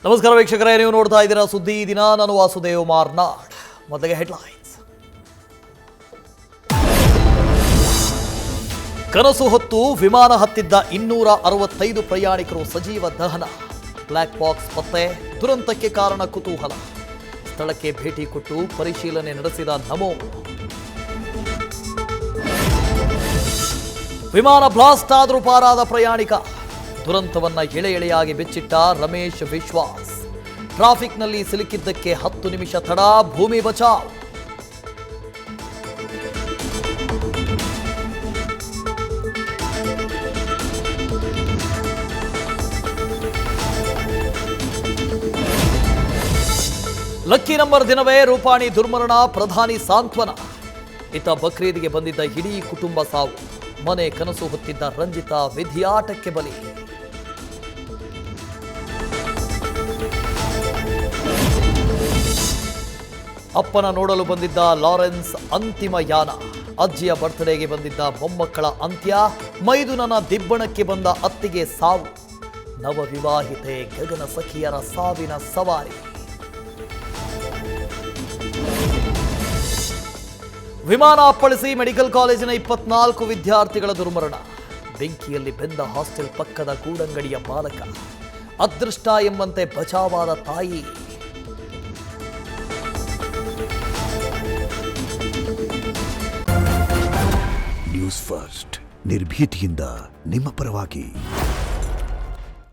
ನಮಸ್ಕಾರ ವೀಕ್ಷಕರೇ, ನೀವು ನೋಡ್ತಾ ಇದ್ದೀರಾ ಸುದ್ದಿ ದಿನ. ನಾನು ವಾಸುದೇವ್ ಮಾರ್ನಾಡ್. ಮೊದಲಿಗೆ ಹೆಡ್ಲೈನ್ಸ್. ಕನಸು ಹೊತ್ತು ವಿಮಾನ ಹತ್ತಿದ್ದ 265 ಪ್ರಯಾಣಿಕರು ಸಜೀವ ದಹನ. ಬ್ಲ್ಯಾಕ್ ಬಾಕ್ಸ್ ಪತ್ತೆ, ದುರಂತಕ್ಕೆ ಕಾರಣ ಕುತೂಹಲ. ಸ್ಥಳಕ್ಕೆ ಭೇಟಿ ಕೊಟ್ಟು ಪರಿಶೀಲನೆ ನಡೆಸಿದ ನಮೋ. ವಿಮಾನ ಬ್ಲಾಸ್ಟ್ ಆದರೂ ಪಾರಾದ ಪ್ರಯಾಣಿಕ. ದುರಂತವನ್ನ ಎಳೆಯಾಗಿ ಬೆಚ್ಚಿಟ್ಟ ರಮೇಶ್ ವಿಶ್ವಾಸ್. ಟ್ರಾಫಿಕ್ನಲ್ಲಿ ಸಿಲುಕಿದ್ದಕ್ಕೆ 10 ನಿಮಿಷ ತಡ, ಭೂಮಿ ಬಚಾವ್. ಲಕ್ಕಿ ನಂಬರ್ ದಿನವೇ ರೂಪಾಣಿ ದುರ್ಮರಣ, ಪ್ರಧಾನಿ ಸಾಂತ್ವನ. ಇತ್ತ ಬಕ್ರೀದ್ಗೆ ಬಂದಿದ್ದ ಇಡೀ ಕುಟುಂಬ ಸಾವು. ಮನೆ ಕನಸು ಹೊತ್ತಿದ್ದ ರಂಜಿತಾ ವಿಧಿಯಾಟಕ್ಕೆ ಬಲಿ. ಅಪ್ಪನ ನೋಡಲು ಬಂದಿದ್ದ ಲಾರೆನ್ಸ್ ಅಂತಿಮ ಯಾನ. ಅಜ್ಜಿಯ ಬರ್ತ್ಡೇಗೆ ಬಂದಿದ್ದ ಮೊಮ್ಮಕ್ಕಳ ಅಂತ್ಯ. ಮೈದುನನ ದಿಬ್ಬಣಕ್ಕೆ ಬಂದ ಅತ್ತಿಗೆ ಸಾವು. ನವವಿವಾಹಿತೆ ಗಗನ ಸಖಿಯರ ಸಾವಿನ ಸವಾರಿ. ವಿಮಾನ ಅಪ್ಪಳಿಸಿ ಮೆಡಿಕಲ್ ಕಾಲೇಜಿನ 24 ವಿದ್ಯಾರ್ಥಿಗಳ ದುರ್ಮರಣ. ಬೆಂಕಿಯಲ್ಲಿ ಬೆಂದ ಹಾಸ್ಟೆಲ್ ಪಕ್ಕದ ಗೂಡಂಗಡಿಯ ಬಾಲಕ. ಅದೃಷ್ಟ ಎಂಬಂತೆ ಬಚಾವಾದ ತಾಯಿ. ನ್ಯೂಸ್ ಫಸ್ಟ್, ನಿರ್ಭೀತಿಯಿಂದ ನಿಮ್ಮ ಪರವಾಗಿ.